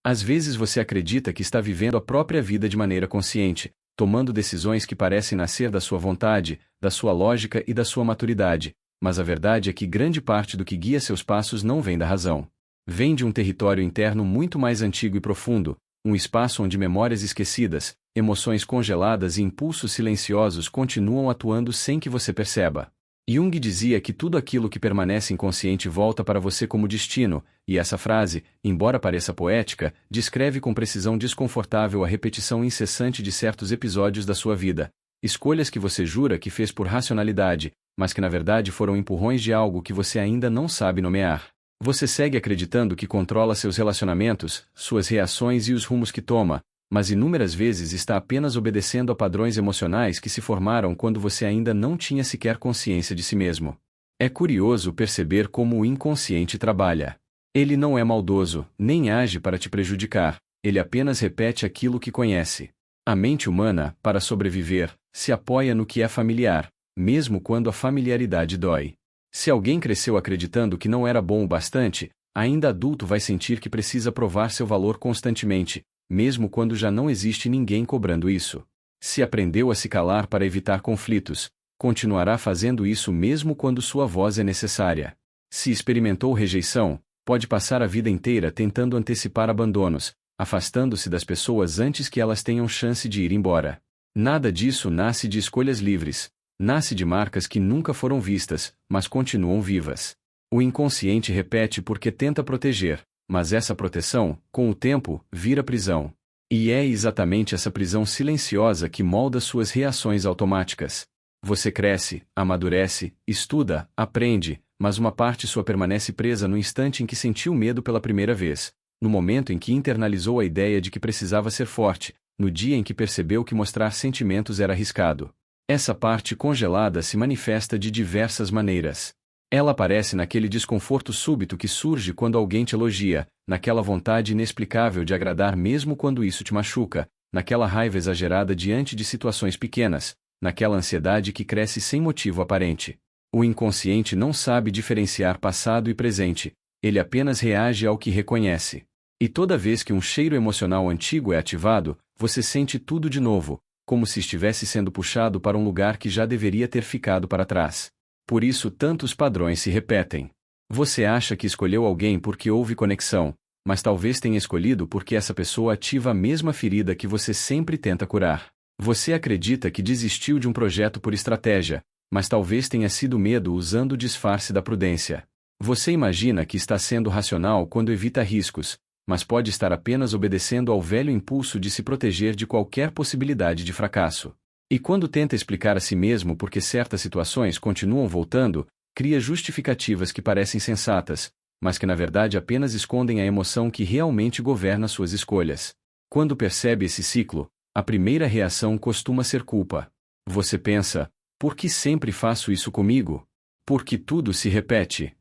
Às vezes você acredita que está vivendo a própria vida de maneira consciente, tomando decisões que parecem nascer da sua vontade, da sua lógica e da sua maturidade, mas a verdade é que grande parte do que guia seus passos não vem da razão. Vem de um território interno muito mais antigo e profundo, um espaço onde memórias esquecidas, emoções congeladas e impulsos silenciosos continuam atuando sem que você perceba. Jung dizia que tudo aquilo que permanece inconsciente volta para você como destino, e essa frase, embora pareça poética, descreve com precisão desconfortável a repetição incessante de certos episódios da sua vida. Escolhas que você jura que fez por racionalidade, mas que na verdade foram empurrões de algo que você ainda não sabe nomear. Você segue acreditando que controla seus relacionamentos, suas reações e os rumos que toma, mas inúmeras vezes está apenas obedecendo a padrões emocionais que se formaram quando você ainda não tinha sequer consciência de si mesmo. É curioso perceber como o inconsciente trabalha. Ele não é maldoso, nem age para te prejudicar, ele apenas repete aquilo que conhece. A mente humana, para sobreviver, se apoia no que é familiar, mesmo quando a familiaridade dói. Se alguém cresceu acreditando que não era bom o bastante, ainda adulto vai sentir que precisa provar seu valor constantemente, mesmo quando já não existe ninguém cobrando isso. Se aprendeu a se calar para evitar conflitos, continuará fazendo isso mesmo quando sua voz é necessária. Se experimentou rejeição, pode passar a vida inteira tentando antecipar abandonos, afastando-se das pessoas antes que elas tenham chance de ir embora. Nada disso nasce de escolhas livres. Nasce de marcas que nunca foram vistas, mas continuam vivas. O inconsciente repete porque tenta proteger, mas essa proteção, com o tempo, vira prisão. E é exatamente essa prisão silenciosa que molda suas reações automáticas. Você cresce, amadurece, estuda, aprende, mas uma parte sua permanece presa no instante em que sentiu medo pela primeira vez, no momento em que internalizou a ideia de que precisava ser forte, no dia em que percebeu que mostrar sentimentos era arriscado. Essa parte congelada se manifesta de diversas maneiras. Ela aparece naquele desconforto súbito que surge quando alguém te elogia, naquela vontade inexplicável de agradar mesmo quando isso te machuca, naquela raiva exagerada diante de situações pequenas, naquela ansiedade que cresce sem motivo aparente. O inconsciente não sabe diferenciar passado e presente, ele apenas reage ao que reconhece. E toda vez que um cheiro emocional antigo é ativado, você sente tudo de novo, como se estivesse sendo puxado para um lugar que já deveria ter ficado para trás. Por isso tantos padrões se repetem. Você acha que escolheu alguém porque houve conexão, mas talvez tenha escolhido porque essa pessoa ativa a mesma ferida que você sempre tenta curar. Você acredita que desistiu de um projeto por estratégia, mas talvez tenha sido medo usando o disfarce da prudência. Você imagina que está sendo racional quando evita riscos, mas pode estar apenas obedecendo ao velho impulso de se proteger de qualquer possibilidade de fracasso. E quando tenta explicar a si mesmo por que certas situações continuam voltando, cria justificativas que parecem sensatas, mas que na verdade apenas escondem a emoção que realmente governa suas escolhas. Quando percebe esse ciclo, a primeira reação costuma ser culpa. Você pensa, por que sempre faço isso comigo? Porque tudo se repete.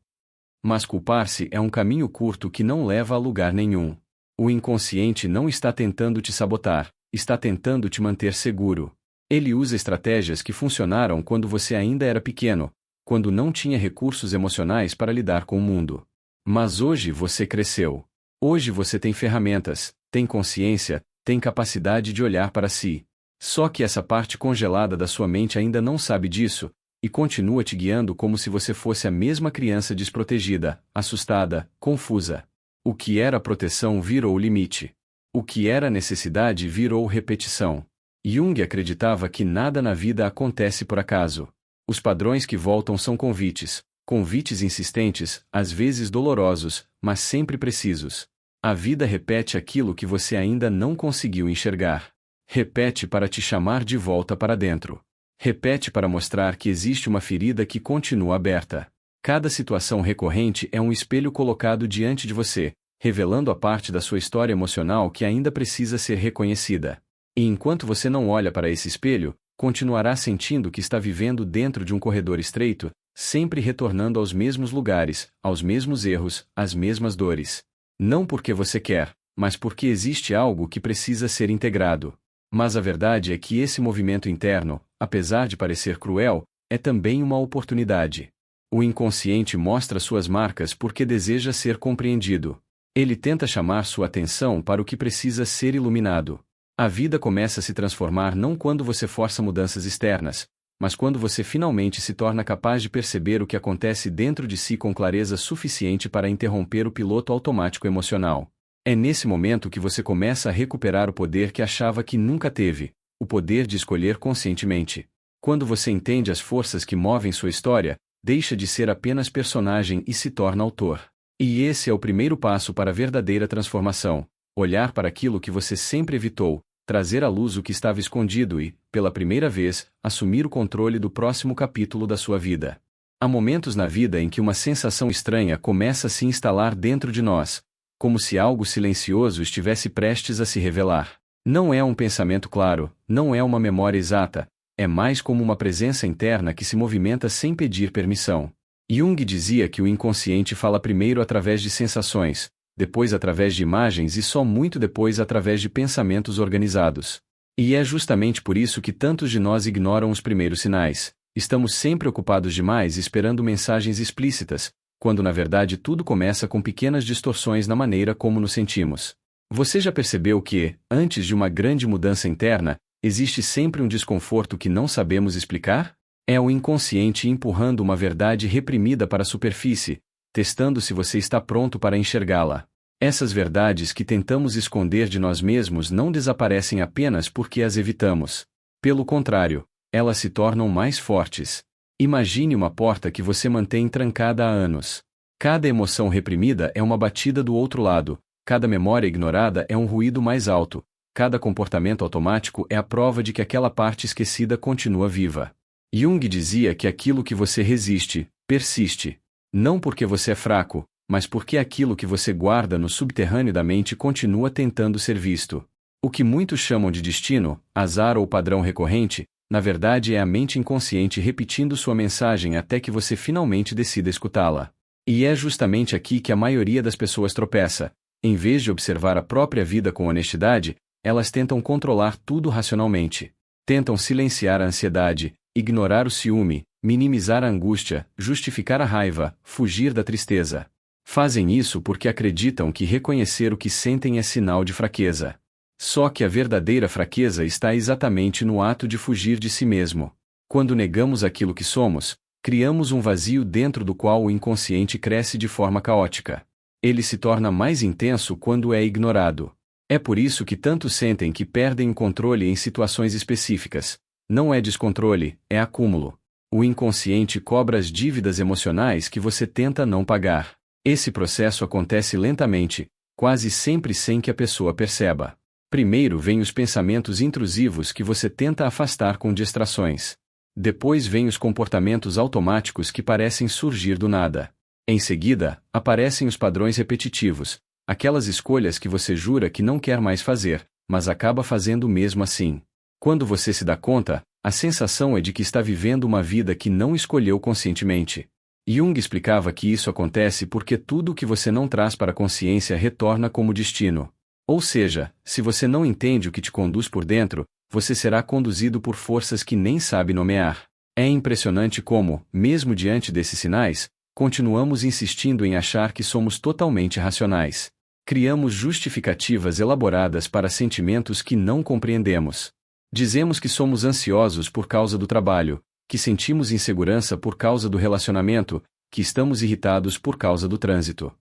Mas culpar-se é um caminho curto que não leva a lugar nenhum. O inconsciente não está tentando te sabotar, está tentando te manter seguro. Ele usa estratégias que funcionaram quando você ainda era pequeno, quando não tinha recursos emocionais para lidar com o mundo. Mas hoje você cresceu. Hoje você tem ferramentas, tem consciência, tem capacidade de olhar para si. Só que essa parte congelada da sua mente ainda não sabe disso, e continua te guiando como se você fosse a mesma criança desprotegida, assustada, confusa. O que era proteção virou limite. O que era necessidade virou repetição. Jung acreditava que nada na vida acontece por acaso. Os padrões que voltam são convites, convites insistentes, às vezes dolorosos, mas sempre precisos. A vida repete aquilo que você ainda não conseguiu enxergar. Repete para te chamar de volta para dentro. Repete para mostrar que existe uma ferida que continua aberta. Cada situação recorrente é um espelho colocado diante de você, revelando a parte da sua história emocional que ainda precisa ser reconhecida. E enquanto você não olha para esse espelho, continuará sentindo que está vivendo dentro de um corredor estreito, sempre retornando aos mesmos lugares, aos mesmos erros, às mesmas dores. Não porque você quer, mas porque existe algo que precisa ser integrado. Mas a verdade é que esse movimento interno, apesar de parecer cruel, é também uma oportunidade. O inconsciente mostra suas marcas porque deseja ser compreendido. Ele tenta chamar sua atenção para o que precisa ser iluminado. A vida começa a se transformar não quando você força mudanças externas, mas quando você finalmente se torna capaz de perceber o que acontece dentro de si com clareza suficiente para interromper o piloto automático emocional. É nesse momento que você começa a recuperar o poder que achava que nunca teve, o poder de escolher conscientemente. Quando você entende as forças que movem sua história, deixa de ser apenas personagem e se torna autor. E esse é o primeiro passo para a verdadeira transformação: olhar para aquilo que você sempre evitou, trazer à luz o que estava escondido e, pela primeira vez, assumir o controle do próximo capítulo da sua vida. Há momentos na vida em que uma sensação estranha começa a se instalar dentro de nós, como se algo silencioso estivesse prestes a se revelar. Não é um pensamento claro, não é uma memória exata, é mais como uma presença interna que se movimenta sem pedir permissão. Jung dizia que o inconsciente fala primeiro através de sensações, depois através de imagens e só muito depois através de pensamentos organizados. E é justamente por isso que tantos de nós ignoram os primeiros sinais. Estamos sempre ocupados demais esperando mensagens explícitas, quando na verdade tudo começa com pequenas distorções na maneira como nos sentimos. Você já percebeu que, antes de uma grande mudança interna, existe sempre um desconforto que não sabemos explicar? É o inconsciente empurrando uma verdade reprimida para a superfície, testando se você está pronto para enxergá-la. Essas verdades que tentamos esconder de nós mesmos não desaparecem apenas porque as evitamos. Pelo contrário, elas se tornam mais fortes. Imagine uma porta que você mantém trancada há anos. Cada emoção reprimida é uma batida do outro lado, cada memória ignorada é um ruído mais alto, cada comportamento automático é a prova de que aquela parte esquecida continua viva. Jung dizia que aquilo que você resiste, persiste. Não porque você é fraco, mas porque aquilo que você guarda no subterrâneo da mente continua tentando ser visto. O que muitos chamam de destino, azar ou padrão recorrente, na verdade é a mente inconsciente repetindo sua mensagem até que você finalmente decida escutá-la. E é justamente aqui que a maioria das pessoas tropeça. Em vez de observar a própria vida com honestidade, elas tentam controlar tudo racionalmente. Tentam silenciar a ansiedade, ignorar o ciúme, minimizar a angústia, justificar a raiva, fugir da tristeza. Fazem isso porque acreditam que reconhecer o que sentem é sinal de fraqueza. Só que a verdadeira fraqueza está exatamente no ato de fugir de si mesmo. Quando negamos aquilo que somos, criamos um vazio dentro do qual o inconsciente cresce de forma caótica. Ele se torna mais intenso quando é ignorado. É por isso que tantos sentem que perdem o controle em situações específicas. Não é descontrole, é acúmulo. O inconsciente cobra as dívidas emocionais que você tenta não pagar. Esse processo acontece lentamente, quase sempre sem que a pessoa perceba. Primeiro vêm os pensamentos intrusivos que você tenta afastar com distrações. Depois vêm os comportamentos automáticos que parecem surgir do nada. Em seguida, aparecem os padrões repetitivos, aquelas escolhas que você jura que não quer mais fazer, mas acaba fazendo mesmo assim. Quando você se dá conta, a sensação é de que está vivendo uma vida que não escolheu conscientemente. Jung explicava que isso acontece porque tudo o que você não traz para a consciência retorna como destino. Ou seja, se você não entende o que te conduz por dentro, você será conduzido por forças que nem sabe nomear. É impressionante como, mesmo diante desses sinais, continuamos insistindo em achar que somos totalmente racionais. Criamos justificativas elaboradas para sentimentos que não compreendemos. Dizemos que somos ansiosos por causa do trabalho, que sentimos insegurança por causa do relacionamento, que estamos irritados por causa do trânsito.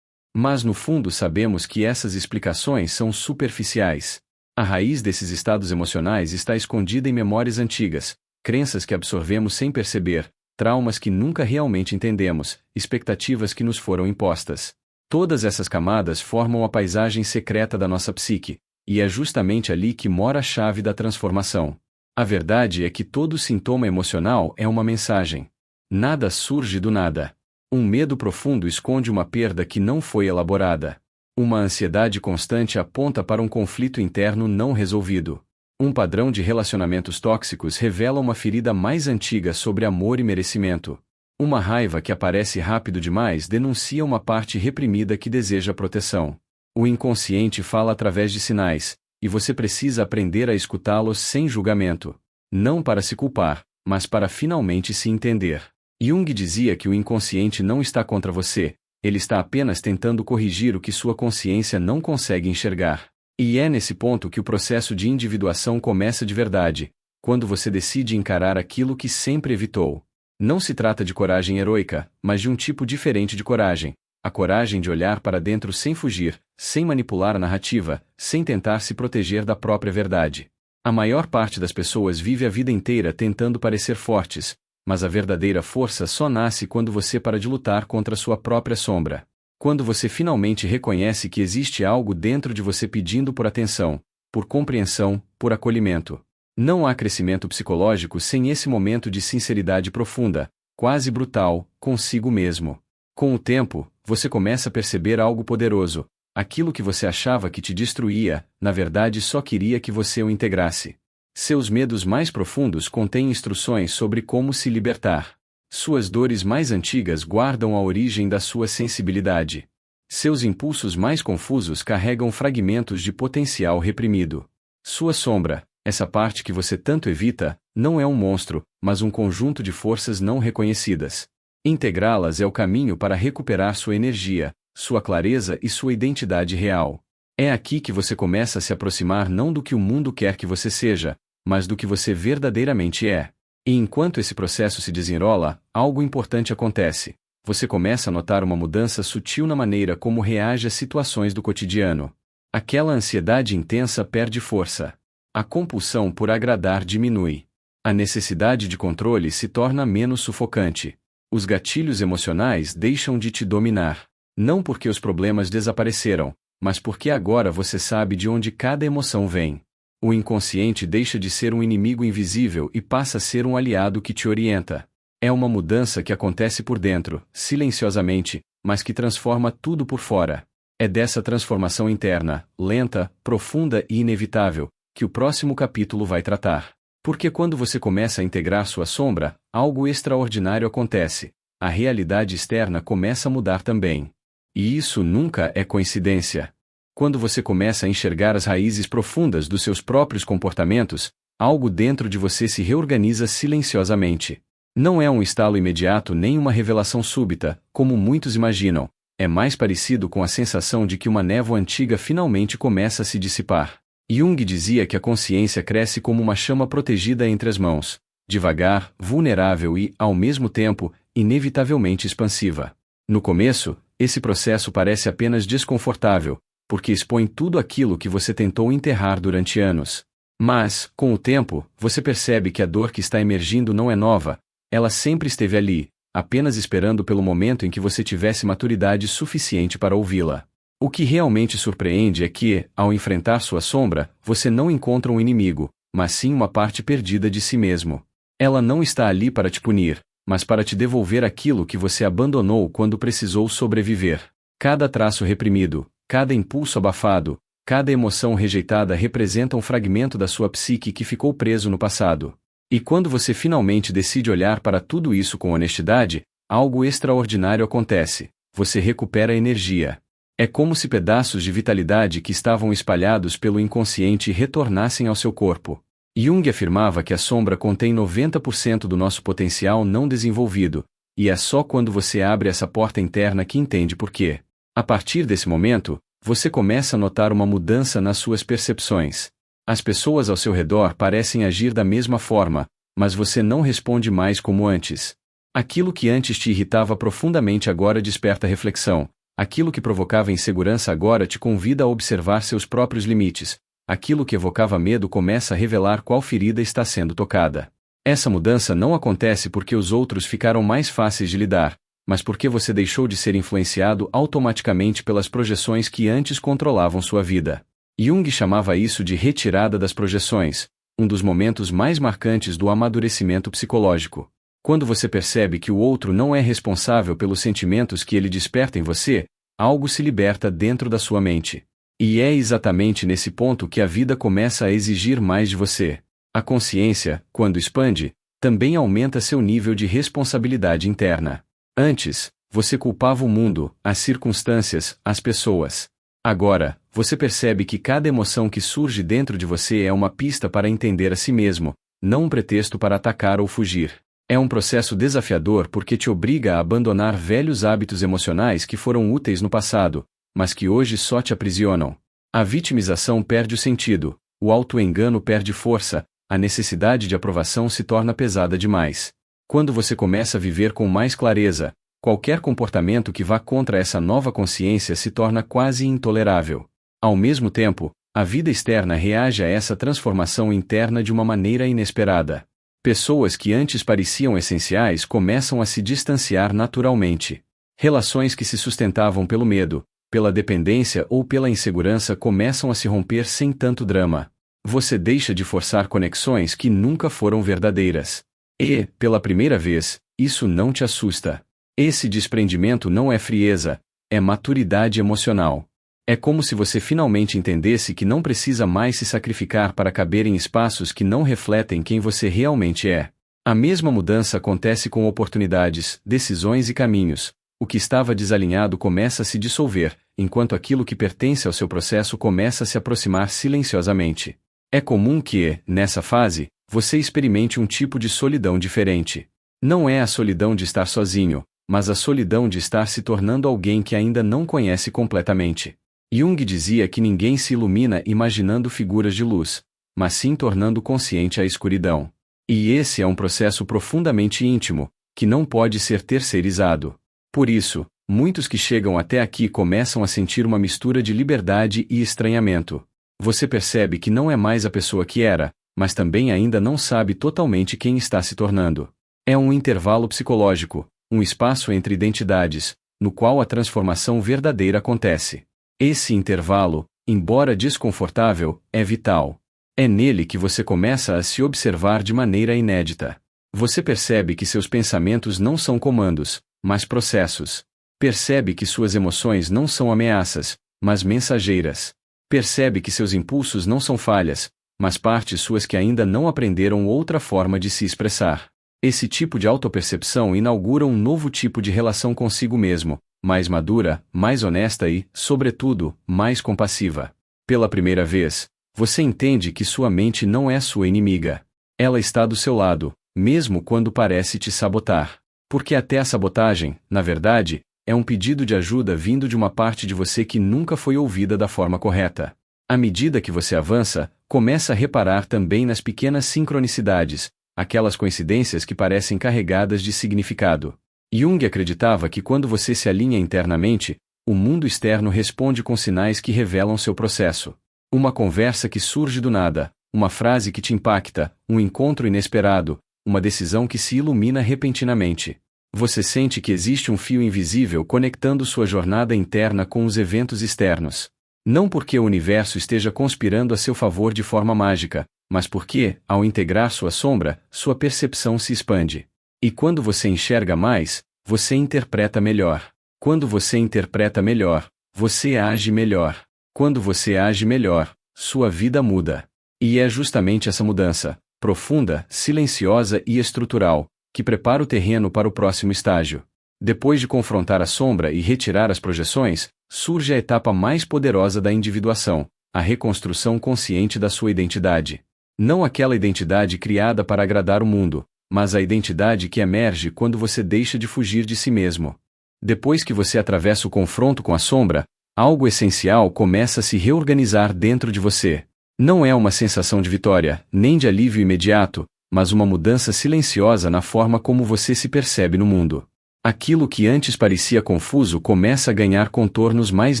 Mas no fundo sabemos que essas explicações são superficiais. A raiz desses estados emocionais está escondida em memórias antigas, crenças que absorvemos sem perceber, traumas que nunca realmente entendemos, expectativas que nos foram impostas. Todas essas camadas formam a paisagem secreta da nossa psique, e é justamente ali que mora a chave da transformação. A verdade é que todo sintoma emocional é uma mensagem. Nada surge do nada. Um medo profundo esconde uma perda que não foi elaborada. Uma ansiedade constante aponta para um conflito interno não resolvido. Um padrão de relacionamentos tóxicos revela uma ferida mais antiga sobre amor e merecimento. Uma raiva que aparece rápido demais denuncia uma parte reprimida que deseja proteção. O inconsciente fala através de sinais, e você precisa aprender a escutá-los sem julgamento. Não para se culpar, mas para finalmente se entender. Jung dizia que o inconsciente não está contra você, ele está apenas tentando corrigir o que sua consciência não consegue enxergar. E é nesse ponto que o processo de individuação começa de verdade, quando você decide encarar aquilo que sempre evitou. Não se trata de coragem heroica, mas de um tipo diferente de coragem. A coragem de olhar para dentro sem fugir, sem manipular a narrativa, sem tentar se proteger da própria verdade. A maior parte das pessoas vive a vida inteira tentando parecer fortes, mas a verdadeira força só nasce quando você para de lutar contra sua própria sombra. Quando você finalmente reconhece que existe algo dentro de você pedindo por atenção, por compreensão, por acolhimento. Não há crescimento psicológico sem esse momento de sinceridade profunda, quase brutal, consigo mesmo. Com o tempo, você começa a perceber algo poderoso. Aquilo que você achava que te destruía, na verdade só queria que você o integrasse. Seus medos mais profundos contêm instruções sobre como se libertar. Suas dores mais antigas guardam a origem da sua sensibilidade. Seus impulsos mais confusos carregam fragmentos de potencial reprimido. Sua sombra, essa parte que você tanto evita, não é um monstro, mas um conjunto de forças não reconhecidas. Integrá-las é o caminho para recuperar sua energia, sua clareza e sua identidade real. É aqui que você começa a se aproximar não do que o mundo quer que você seja, mas do que você verdadeiramente é. E enquanto esse processo se desenrola, algo importante acontece. Você começa a notar uma mudança sutil na maneira como reage às situações do cotidiano. Aquela ansiedade intensa perde força. A compulsão por agradar diminui. A necessidade de controle se torna menos sufocante. Os gatilhos emocionais deixam de te dominar. Não porque os problemas desapareceram, mas porque agora você sabe de onde cada emoção vem. O inconsciente deixa de ser um inimigo invisível e passa a ser um aliado que te orienta. É uma mudança que acontece por dentro, silenciosamente, mas que transforma tudo por fora. É dessa transformação interna, lenta, profunda e inevitável, que o próximo capítulo vai tratar. Porque quando você começa a integrar sua sombra, algo extraordinário acontece. A realidade externa começa a mudar também. E isso nunca é coincidência. Quando você começa a enxergar as raízes profundas dos seus próprios comportamentos, algo dentro de você se reorganiza silenciosamente. Não é um estalo imediato nem uma revelação súbita, como muitos imaginam. É mais parecido com a sensação de que uma névoa antiga finalmente começa a se dissipar. Jung dizia que a consciência cresce como uma chama protegida entre as mãos, devagar, vulnerável e, ao mesmo tempo, inevitavelmente expansiva. No começo, esse processo parece apenas desconfortável, porque expõe tudo aquilo que você tentou enterrar durante anos. Mas, com o tempo, você percebe que a dor que está emergindo não é nova, ela sempre esteve ali, apenas esperando pelo momento em que você tivesse maturidade suficiente para ouvi-la. O que realmente surpreende é que, ao enfrentar sua sombra, você não encontra um inimigo, mas sim uma parte perdida de si mesmo. Ela não está ali para te punir, mas para te devolver aquilo que você abandonou quando precisou sobreviver. Cada traço reprimido, cada impulso abafado, cada emoção rejeitada representa um fragmento da sua psique que ficou preso no passado. E quando você finalmente decide olhar para tudo isso com honestidade, algo extraordinário acontece. Você recupera energia. É como se pedaços de vitalidade que estavam espalhados pelo inconsciente retornassem ao seu corpo. Jung afirmava que a sombra contém 90% do nosso potencial não desenvolvido, e é só quando você abre essa porta interna que entende por quê. A partir desse momento, você começa a notar uma mudança nas suas percepções. As pessoas ao seu redor parecem agir da mesma forma, mas você não responde mais como antes. Aquilo que antes te irritava profundamente agora desperta reflexão. Aquilo que provocava insegurança agora te convida a observar seus próprios limites. Aquilo que evocava medo começa a revelar qual ferida está sendo tocada. Essa mudança não acontece porque os outros ficaram mais fáceis de lidar, mas porque você deixou de ser influenciado automaticamente pelas projeções que antes controlavam sua vida. Jung chamava isso de retirada das projeções, um dos momentos mais marcantes do amadurecimento psicológico. Quando você percebe que o outro não é responsável pelos sentimentos que ele desperta em você, algo se liberta dentro da sua mente. E é exatamente nesse ponto que a vida começa a exigir mais de você. A consciência, quando expande, também aumenta seu nível de responsabilidade interna. Antes, você culpava o mundo, as circunstâncias, as pessoas. Agora, você percebe que cada emoção que surge dentro de você é uma pista para entender a si mesmo, não um pretexto para atacar ou fugir. É um processo desafiador porque te obriga a abandonar velhos hábitos emocionais que foram úteis no passado, mas que hoje só te aprisionam. A vitimização perde o sentido, o auto-engano perde força, a necessidade de aprovação se torna pesada demais. Quando você começa a viver com mais clareza, qualquer comportamento que vá contra essa nova consciência se torna quase intolerável. Ao mesmo tempo, a vida externa reage a essa transformação interna de uma maneira inesperada. Pessoas que antes pareciam essenciais começam a se distanciar naturalmente. Relações que se sustentavam pelo medo, pela dependência ou pela insegurança começam a se romper sem tanto drama. Você deixa de forçar conexões que nunca foram verdadeiras. E, pela primeira vez, isso não te assusta. Esse desprendimento não é frieza, é maturidade emocional. É como se você finalmente entendesse que não precisa mais se sacrificar para caber em espaços que não refletem quem você realmente é. A mesma mudança acontece com oportunidades, decisões e caminhos. O que estava desalinhado começa a se dissolver, enquanto aquilo que pertence ao seu processo começa a se aproximar silenciosamente. É comum que, nessa fase, você experimente um tipo de solidão diferente. Não é a solidão de estar sozinho, mas a solidão de estar se tornando alguém que ainda não conhece completamente. Jung dizia que ninguém se ilumina imaginando figuras de luz, mas sim tornando consciente a escuridão. E esse é um processo profundamente íntimo, que não pode ser terceirizado. Por isso, muitos que chegam até aqui começam a sentir uma mistura de liberdade e estranhamento. Você percebe que não é mais a pessoa que era, mas também ainda não sabe totalmente quem está se tornando. É um intervalo psicológico, um espaço entre identidades, no qual a transformação verdadeira acontece. Esse intervalo, embora desconfortável, é vital. É nele que você começa a se observar de maneira inédita. Você percebe que seus pensamentos não são comandos, mas processos. Percebe que suas emoções não são ameaças, mas mensageiras. Percebe que seus impulsos não são falhas, mas partes suas que ainda não aprenderam outra forma de se expressar. Esse tipo de autopercepção inaugura um novo tipo de relação consigo mesmo, mais madura, mais honesta e, sobretudo, mais compassiva. Pela primeira vez, você entende que sua mente não é sua inimiga. Ela está do seu lado, mesmo quando parece te sabotar. Porque até a sabotagem, na verdade, é um pedido de ajuda vindo de uma parte de você que nunca foi ouvida da forma correta. À medida que você avança, começa a reparar também nas pequenas sincronicidades, aquelas coincidências que parecem carregadas de significado. Jung acreditava que quando você se alinha internamente, o mundo externo responde com sinais que revelam seu processo. Uma conversa que surge do nada, uma frase que te impacta, um encontro inesperado, uma decisão que se ilumina repentinamente. Você sente que existe um fio invisível conectando sua jornada interna com os eventos externos. Não porque o universo esteja conspirando a seu favor de forma mágica, mas porque, ao integrar sua sombra, sua percepção se expande. E quando você enxerga mais, você interpreta melhor. Quando você interpreta melhor, você age melhor. Quando você age melhor, sua vida muda. E é justamente essa mudança, profunda, silenciosa e estrutural, que prepara o terreno para o próximo estágio. Depois de confrontar a sombra e retirar as projeções, surge a etapa mais poderosa da individuação, a reconstrução consciente da sua identidade. Não aquela identidade criada para agradar o mundo, mas a identidade que emerge quando você deixa de fugir de si mesmo. Depois que você atravessa o confronto com a sombra, algo essencial começa a se reorganizar dentro de você. Não é uma sensação de vitória, nem de alívio imediato, mas uma mudança silenciosa na forma como você se percebe no mundo. Aquilo que antes parecia confuso começa a ganhar contornos mais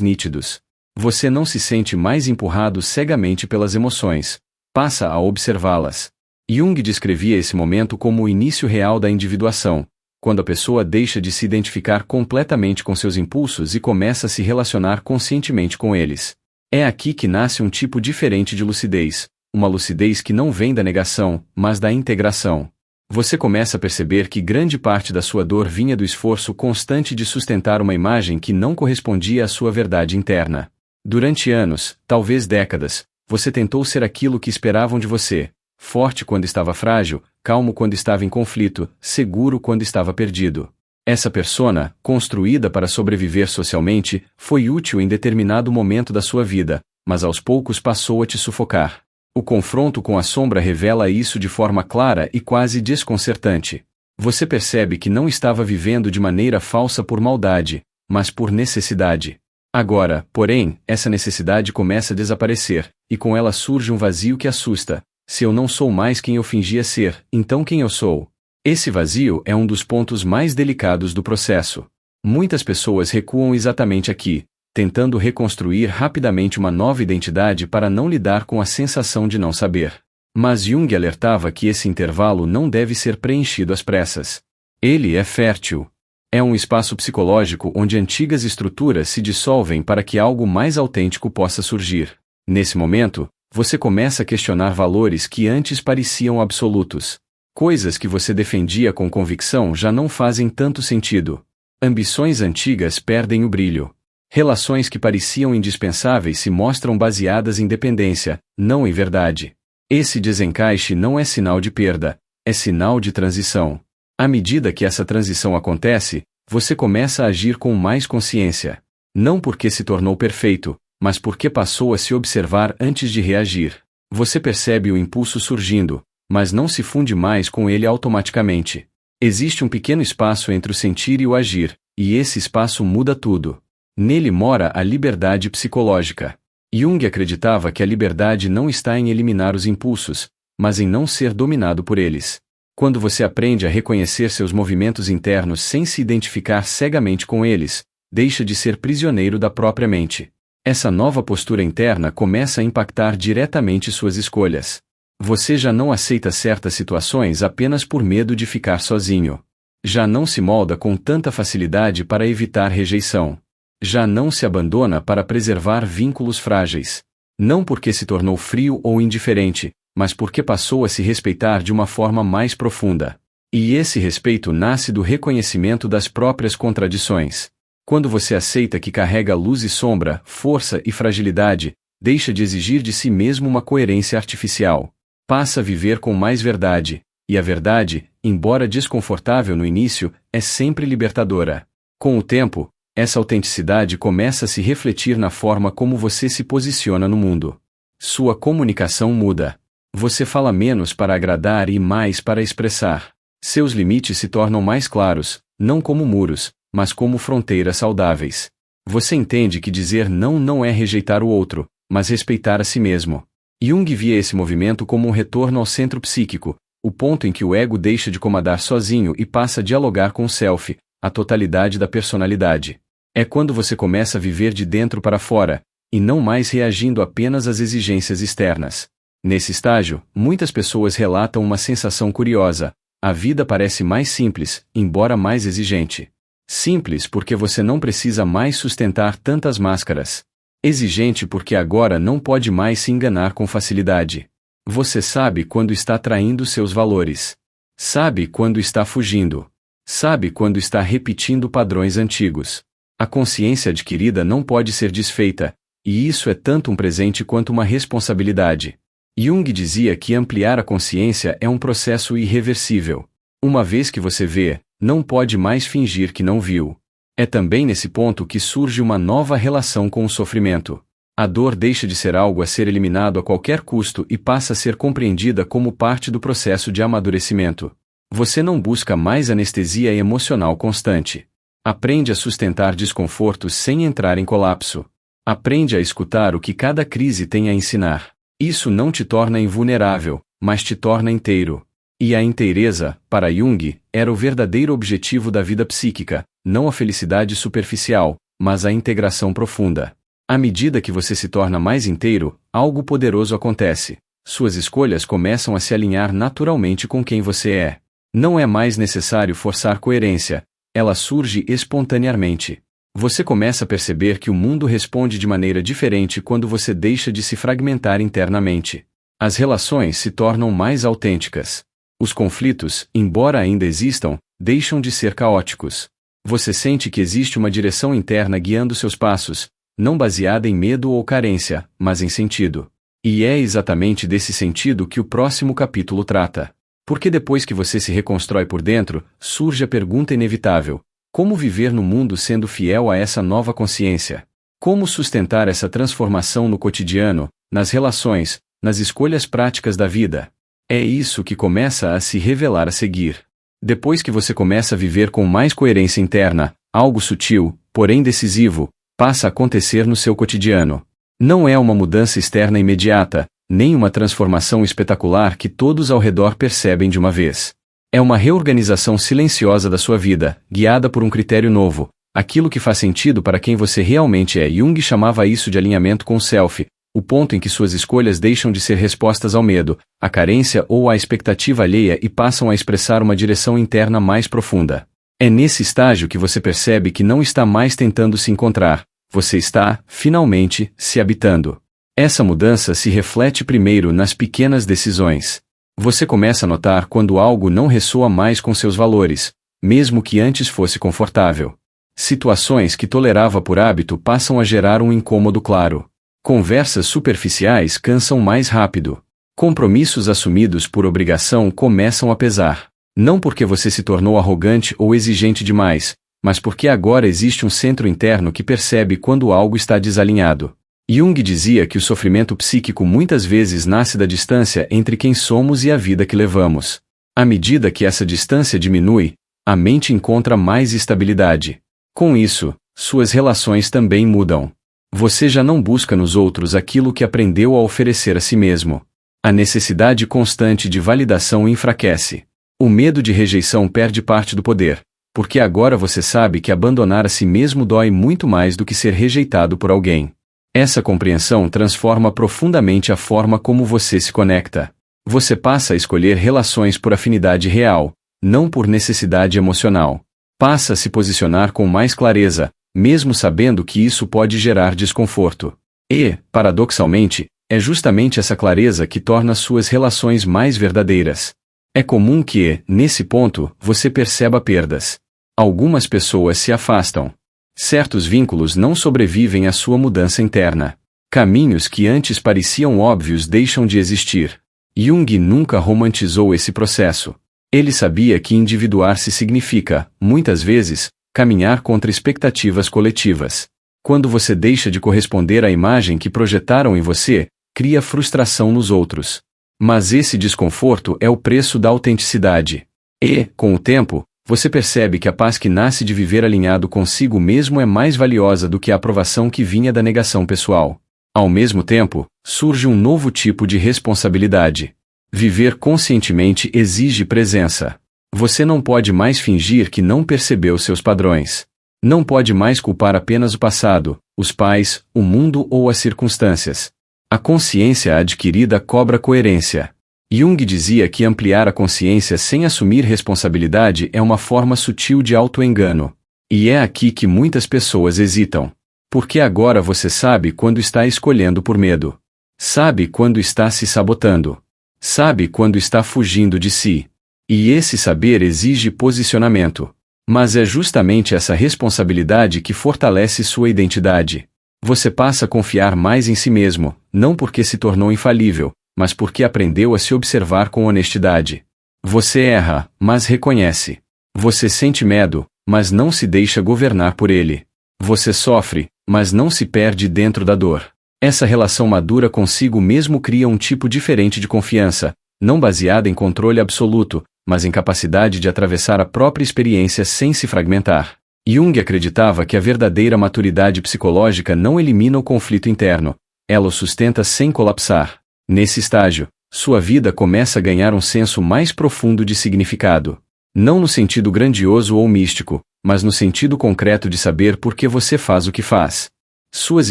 nítidos. Você não se sente mais empurrado cegamente pelas emoções, passa a observá-las. Jung descrevia esse momento como o início real da individuação, quando a pessoa deixa de se identificar completamente com seus impulsos e começa a se relacionar conscientemente com eles. É aqui que nasce um tipo diferente de lucidez, uma lucidez que não vem da negação, mas da integração. Você começa a perceber que grande parte da sua dor vinha do esforço constante de sustentar uma imagem que não correspondia à sua verdade interna. Durante anos, talvez décadas, você tentou ser aquilo que esperavam de você. Forte quando estava frágil, calmo quando estava em conflito, seguro quando estava perdido. Essa persona, construída para sobreviver socialmente, foi útil em determinado momento da sua vida, mas aos poucos passou a te sufocar. O confronto com a sombra revela isso de forma clara e quase desconcertante. Você percebe que não estava vivendo de maneira falsa por maldade, mas por necessidade. Agora, porém, essa necessidade começa a desaparecer, e com ela surge um vazio que assusta. Se eu não sou mais quem eu fingia ser, então quem eu sou? Esse vazio é um dos pontos mais delicados do processo. Muitas pessoas recuam exatamente aqui, tentando reconstruir rapidamente uma nova identidade para não lidar com a sensação de não saber. Mas Jung alertava que esse intervalo não deve ser preenchido às pressas. Ele é fértil. É um espaço psicológico onde antigas estruturas se dissolvem para que algo mais autêntico possa surgir. Nesse momento, você começa a questionar valores que antes pareciam absolutos. Coisas que você defendia com convicção já não fazem tanto sentido. Ambições antigas perdem o brilho. Relações que pareciam indispensáveis se mostram baseadas em dependência, não em verdade. Esse desencaixe não é sinal de perda, é sinal de transição. À medida que essa transição acontece, você começa a agir com mais consciência. Não porque se tornou perfeito, mas porque passou a se observar antes de reagir. Você percebe o impulso surgindo, mas não se funde mais com ele automaticamente. Existe um pequeno espaço entre o sentir e o agir, e esse espaço muda tudo. Nele mora a liberdade psicológica. Jung acreditava que a liberdade não está em eliminar os impulsos, mas em não ser dominado por eles. Quando você aprende a reconhecer seus movimentos internos sem se identificar cegamente com eles, deixa de ser prisioneiro da própria mente. Essa nova postura interna começa a impactar diretamente suas escolhas. Você já não aceita certas situações apenas por medo de ficar sozinho. Já não se molda com tanta facilidade para evitar rejeição. Já não se abandona para preservar vínculos frágeis. Não porque se tornou frio ou indiferente, mas porque passou a se respeitar de uma forma mais profunda. E esse respeito nasce do reconhecimento das próprias contradições. Quando você aceita que carrega luz e sombra, força e fragilidade, deixa de exigir de si mesmo uma coerência artificial. Passa a viver com mais verdade, e a verdade, embora desconfortável no início, é sempre libertadora. Com o tempo, essa autenticidade começa a se refletir na forma como você se posiciona no mundo. Sua comunicação muda. Você fala menos para agradar e mais para expressar. Seus limites se tornam mais claros, não como muros, mas como fronteiras saudáveis. Você entende que dizer não é rejeitar o outro, mas respeitar a si mesmo. Jung via esse movimento como um retorno ao centro psíquico, o ponto em que o ego deixa de comandar sozinho e passa a dialogar com o self, a totalidade da personalidade. É quando você começa a viver de dentro para fora, e não mais reagindo apenas às exigências externas. Nesse estágio, muitas pessoas relatam uma sensação curiosa: a vida parece mais simples, embora mais exigente. Simples porque você não precisa mais sustentar tantas máscaras. Exigente porque agora não pode mais se enganar com facilidade. Você sabe quando está traindo seus valores. Sabe quando está fugindo. Sabe quando está repetindo padrões antigos. A consciência adquirida não pode ser desfeita, e isso é tanto um presente quanto uma responsabilidade. Jung dizia que ampliar a consciência é um processo irreversível. Uma vez que você vê, não pode mais fingir que não viu. É também nesse ponto que surge uma nova relação com o sofrimento. A dor deixa de ser algo a ser eliminado a qualquer custo e passa a ser compreendida como parte do processo de amadurecimento. Você não busca mais anestesia emocional constante. Aprende a sustentar desconfortos sem entrar em colapso. Aprende a escutar o que cada crise tem a ensinar. Isso não te torna invulnerável, mas te torna inteiro. E a inteireza, para Jung, era o verdadeiro objetivo da vida psíquica, não a felicidade superficial, mas a integração profunda. À medida que você se torna mais inteiro, algo poderoso acontece. Suas escolhas começam a se alinhar naturalmente com quem você é. Não é mais necessário forçar coerência, ela surge espontaneamente. Você começa a perceber que o mundo responde de maneira diferente quando você deixa de se fragmentar internamente. As relações se tornam mais autênticas. Os conflitos, embora ainda existam, deixam de ser caóticos. Você sente que existe uma direção interna guiando seus passos, não baseada em medo ou carência, mas em sentido. E é exatamente desse sentido que o próximo capítulo trata. Porque depois que você se reconstrói por dentro, surge a pergunta inevitável: como viver no mundo sendo fiel a essa nova consciência? Como sustentar essa transformação no cotidiano, nas relações, nas escolhas práticas da vida? É isso que começa a se revelar a seguir. Depois que você começa a viver com mais coerência interna, algo sutil, porém decisivo, passa a acontecer no seu cotidiano. Não é uma mudança externa imediata, nem uma transformação espetacular que todos ao redor percebem de uma vez. É uma reorganização silenciosa da sua vida, guiada por um critério novo, aquilo que faz sentido para quem você realmente é. Jung chamava isso de alinhamento com o self, o ponto em que suas escolhas deixam de ser respostas ao medo, à carência ou à expectativa alheia e passam a expressar uma direção interna mais profunda. É nesse estágio que você percebe que não está mais tentando se encontrar, você está, finalmente, se habitando. Essa mudança se reflete primeiro nas pequenas decisões. Você começa a notar quando algo não ressoa mais com seus valores, mesmo que antes fosse confortável. Situações que tolerava por hábito passam a gerar um incômodo claro. Conversas superficiais cansam mais rápido. Compromissos assumidos por obrigação começam a pesar. Não porque você se tornou arrogante ou exigente demais, mas porque agora existe um centro interno que percebe quando algo está desalinhado. Jung dizia que o sofrimento psíquico muitas vezes nasce da distância entre quem somos e a vida que levamos. À medida que essa distância diminui, a mente encontra mais estabilidade. Com isso, suas relações também mudam. Você já não busca nos outros aquilo que aprendeu a oferecer a si mesmo. A necessidade constante de validação enfraquece. O medo de rejeição perde parte do poder, porque agora você sabe que abandonar a si mesmo dói muito mais do que ser rejeitado por alguém. Essa compreensão transforma profundamente a forma como você se conecta. Você passa a escolher relações por afinidade real, não por necessidade emocional. Passa a se posicionar com mais clareza, mesmo sabendo que isso pode gerar desconforto. E, paradoxalmente, é justamente essa clareza que torna suas relações mais verdadeiras. É comum que, nesse ponto, você perceba perdas. Algumas pessoas se afastam. Certos vínculos não sobrevivem à sua mudança interna. Caminhos que antes pareciam óbvios deixam de existir. Jung nunca romantizou esse processo. Ele sabia que individuar-se significa, muitas vezes, caminhar contra expectativas coletivas. Quando você deixa de corresponder à imagem que projetaram em você, cria frustração nos outros. Mas esse desconforto é o preço da autenticidade. E, com o tempo, você percebe que a paz que nasce de viver alinhado consigo mesmo é mais valiosa do que a aprovação que vinha da negação pessoal. Ao mesmo tempo, surge um novo tipo de responsabilidade. Viver conscientemente exige presença. Você não pode mais fingir que não percebeu seus padrões. Não pode mais culpar apenas o passado, os pais, o mundo ou as circunstâncias. A consciência adquirida cobra coerência. Jung dizia que ampliar a consciência sem assumir responsabilidade é uma forma sutil de auto-engano. E é aqui que muitas pessoas hesitam. Porque agora você sabe quando está escolhendo por medo. Sabe quando está se sabotando. Sabe quando está fugindo de si. E esse saber exige posicionamento. Mas é justamente essa responsabilidade que fortalece sua identidade. Você passa a confiar mais em si mesmo, não porque se tornou infalível, mas porque aprendeu a se observar com honestidade. Você erra, mas reconhece. Você sente medo, mas não se deixa governar por ele. Você sofre, mas não se perde dentro da dor. Essa relação madura consigo mesmo cria um tipo diferente de confiança, não baseada em controle absoluto, mas em capacidade de atravessar a própria experiência sem se fragmentar. Jung acreditava que a verdadeira maturidade psicológica não elimina o conflito interno, ela o sustenta sem colapsar. Nesse estágio, sua vida começa a ganhar um senso mais profundo de significado. Não no sentido grandioso ou místico, mas no sentido concreto de saber por que você faz o que faz. Suas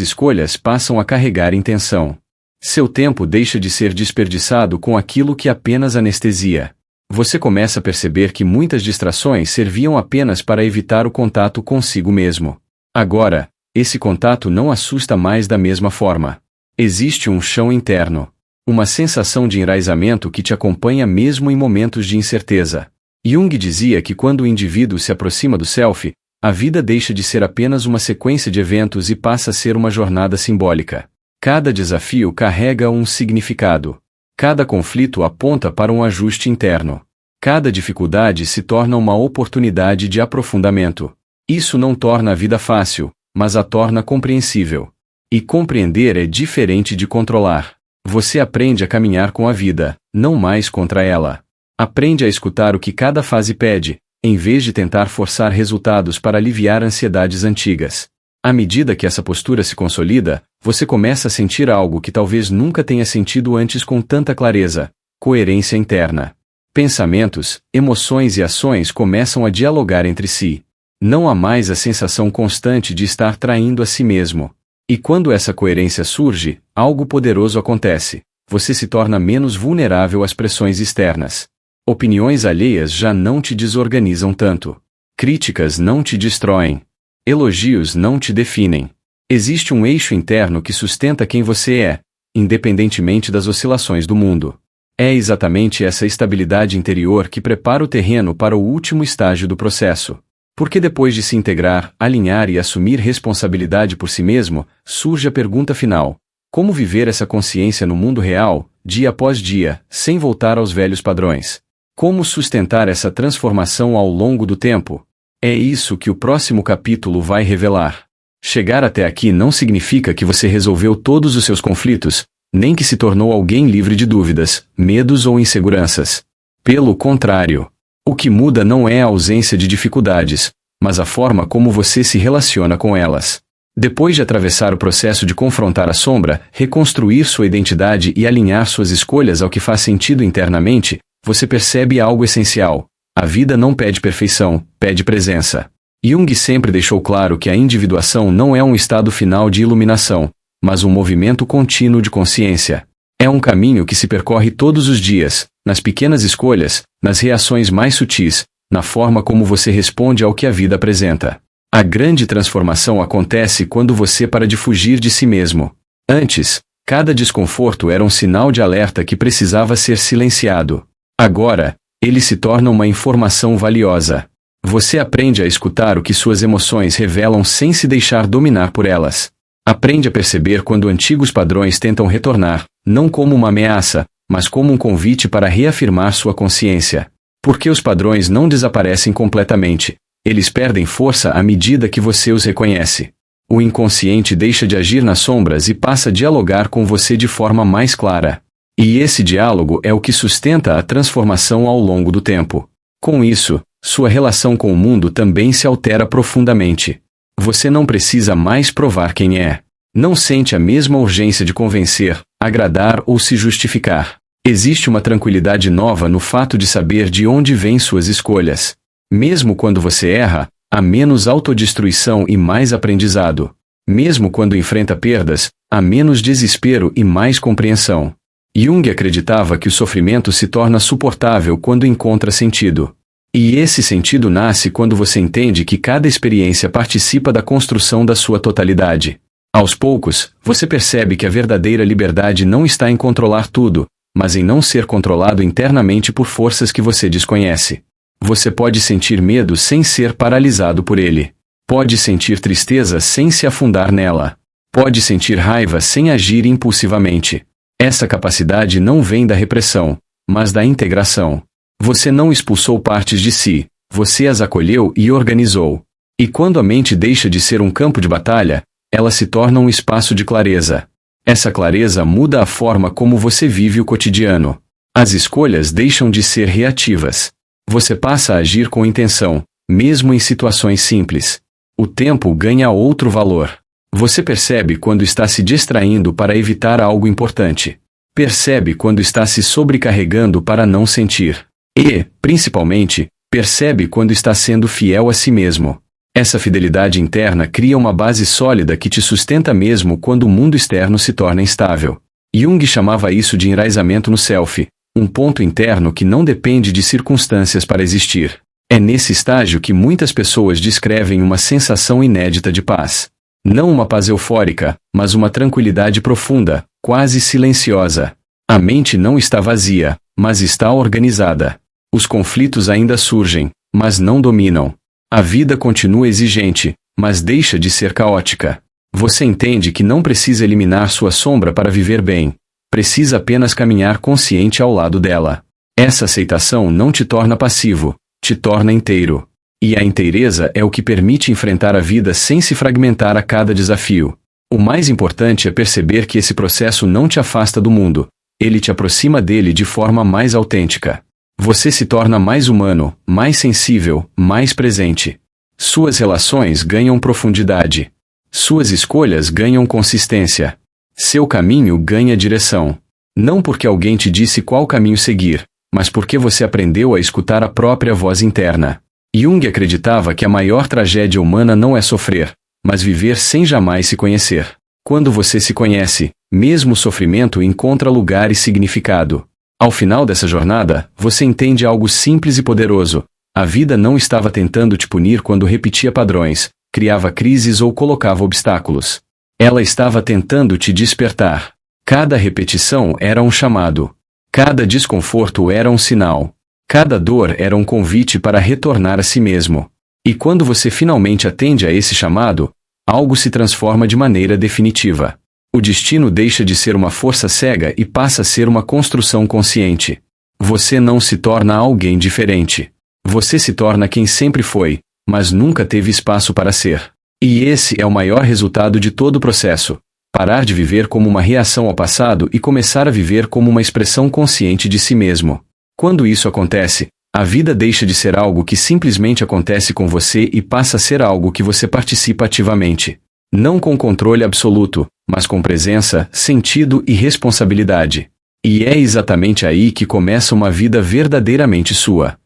escolhas passam a carregar intenção. Seu tempo deixa de ser desperdiçado com aquilo que apenas anestesia. Você começa a perceber que muitas distrações serviam apenas para evitar o contato consigo mesmo. Agora, esse contato não assusta mais da mesma forma. Existe um chão interno. Uma sensação de enraizamento que te acompanha mesmo em momentos de incerteza. Jung dizia que quando o indivíduo se aproxima do self, a vida deixa de ser apenas uma sequência de eventos e passa a ser uma jornada simbólica. Cada desafio carrega um significado. Cada conflito aponta para um ajuste interno. Cada dificuldade se torna uma oportunidade de aprofundamento. Isso não torna a vida fácil, mas a torna compreensível. E compreender é diferente de controlar. Você aprende a caminhar com a vida, não mais contra ela. Aprende a escutar o que cada fase pede, em vez de tentar forçar resultados para aliviar ansiedades antigas. À medida que essa postura se consolida, você começa a sentir algo que talvez nunca tenha sentido antes com tanta clareza: coerência interna. Pensamentos, emoções e ações começam a dialogar entre si. Não há mais a sensação constante de estar traindo a si mesmo. E quando essa coerência surge, algo poderoso acontece. Você se torna menos vulnerável às pressões externas. Opiniões alheias já não te desorganizam tanto. Críticas não te destroem. Elogios não te definem. Existe um eixo interno que sustenta quem você é, independentemente das oscilações do mundo. É exatamente essa estabilidade interior que prepara o terreno para o último estágio do processo. Porque depois de se integrar, alinhar e assumir responsabilidade por si mesmo, surge a pergunta final: como viver essa consciência no mundo real, dia após dia, sem voltar aos velhos padrões? Como sustentar essa transformação ao longo do tempo? É isso que o próximo capítulo vai revelar. Chegar até aqui não significa que você resolveu todos os seus conflitos, nem que se tornou alguém livre de dúvidas, medos ou inseguranças. Pelo contrário, o que muda não é a ausência de dificuldades, mas a forma como você se relaciona com elas. Depois de atravessar o processo de confrontar a sombra, reconstruir sua identidade e alinhar suas escolhas ao que faz sentido internamente, você percebe algo essencial: a vida não pede perfeição, pede presença. Jung sempre deixou claro que a individuação não é um estado final de iluminação, mas um movimento contínuo de consciência. É um caminho que se percorre todos os dias, nas pequenas escolhas, nas reações mais sutis, na forma como você responde ao que a vida apresenta. A grande transformação acontece quando você para de fugir de si mesmo. Antes, cada desconforto era um sinal de alerta que precisava ser silenciado. Agora, ele se torna uma informação valiosa. Você aprende a escutar o que suas emoções revelam sem se deixar dominar por elas. Aprende a perceber quando antigos padrões tentam retornar, não como uma ameaça, mas como um convite para reafirmar sua consciência. Porque os padrões não desaparecem completamente. Eles perdem força à medida que você os reconhece. O inconsciente deixa de agir nas sombras e passa a dialogar com você de forma mais clara. E esse diálogo é o que sustenta a transformação ao longo do tempo. Com isso, sua relação com o mundo também se altera profundamente. Você não precisa mais provar quem é. Não sente a mesma urgência de convencer, agradar ou se justificar. Existe uma tranquilidade nova no fato de saber de onde vêm suas escolhas. Mesmo quando você erra, há menos autodestruição e mais aprendizado. Mesmo quando enfrenta perdas, há menos desespero e mais compreensão. Jung acreditava que o sofrimento se torna suportável quando encontra sentido. E esse sentido nasce quando você entende que cada experiência participa da construção da sua totalidade. Aos poucos, você percebe que a verdadeira liberdade não está em controlar tudo, mas em não ser controlado internamente por forças que você desconhece. Você pode sentir medo sem ser paralisado por ele. Pode sentir tristeza sem se afundar nela. Pode sentir raiva sem agir impulsivamente. Essa capacidade não vem da repressão, mas da integração. Você não expulsou partes de si, você as acolheu e organizou. E quando a mente deixa de ser um campo de batalha, ela se torna um espaço de clareza. Essa clareza muda a forma como você vive o cotidiano. As escolhas deixam de ser reativas. Você passa a agir com intenção, mesmo em situações simples. O tempo ganha outro valor. Você percebe quando está se distraindo para evitar algo importante. Percebe quando está se sobrecarregando para não sentir. E, principalmente, percebe quando está sendo fiel a si mesmo. Essa fidelidade interna cria uma base sólida que te sustenta mesmo quando o mundo externo se torna instável. Jung chamava isso de enraizamento no self, um ponto interno que não depende de circunstâncias para existir. É nesse estágio que muitas pessoas descrevem uma sensação inédita de paz. Não uma paz eufórica, mas uma tranquilidade profunda, quase silenciosa. A mente não está vazia, mas está organizada. Os conflitos ainda surgem, mas não dominam. A vida continua exigente, mas deixa de ser caótica. Você entende que não precisa eliminar sua sombra para viver bem. Precisa apenas caminhar consciente ao lado dela. Essa aceitação não te torna passivo, te torna inteiro. E a inteireza é o que permite enfrentar a vida sem se fragmentar a cada desafio. O mais importante é perceber que esse processo não te afasta do mundo. Ele te aproxima dele de forma mais autêntica. Você se torna mais humano, mais sensível, mais presente. Suas relações ganham profundidade. Suas escolhas ganham consistência. Seu caminho ganha direção. Não porque alguém te disse qual caminho seguir, mas porque você aprendeu a escutar a própria voz interna. Jung acreditava que a maior tragédia humana não é sofrer, mas viver sem jamais se conhecer. Quando você se conhece, mesmo o sofrimento encontra lugar e significado. Ao final dessa jornada, você entende algo simples e poderoso. A vida não estava tentando te punir quando repetia padrões, criava crises ou colocava obstáculos. Ela estava tentando te despertar. Cada repetição era um chamado. Cada desconforto era um sinal. Cada dor era um convite para retornar a si mesmo. E quando você finalmente atende a esse chamado, algo se transforma de maneira definitiva. O destino deixa de ser uma força cega e passa a ser uma construção consciente. Você não se torna alguém diferente. Você se torna quem sempre foi, mas nunca teve espaço para ser. E esse é o maior resultado de todo o processo. Parar de viver como uma reação ao passado e começar a viver como uma expressão consciente de si mesmo. Quando isso acontece, a vida deixa de ser algo que simplesmente acontece com você e passa a ser algo que você participa ativamente. Não com controle absoluto, mas com presença, sentido e responsabilidade. E é exatamente aí que começa uma vida verdadeiramente sua.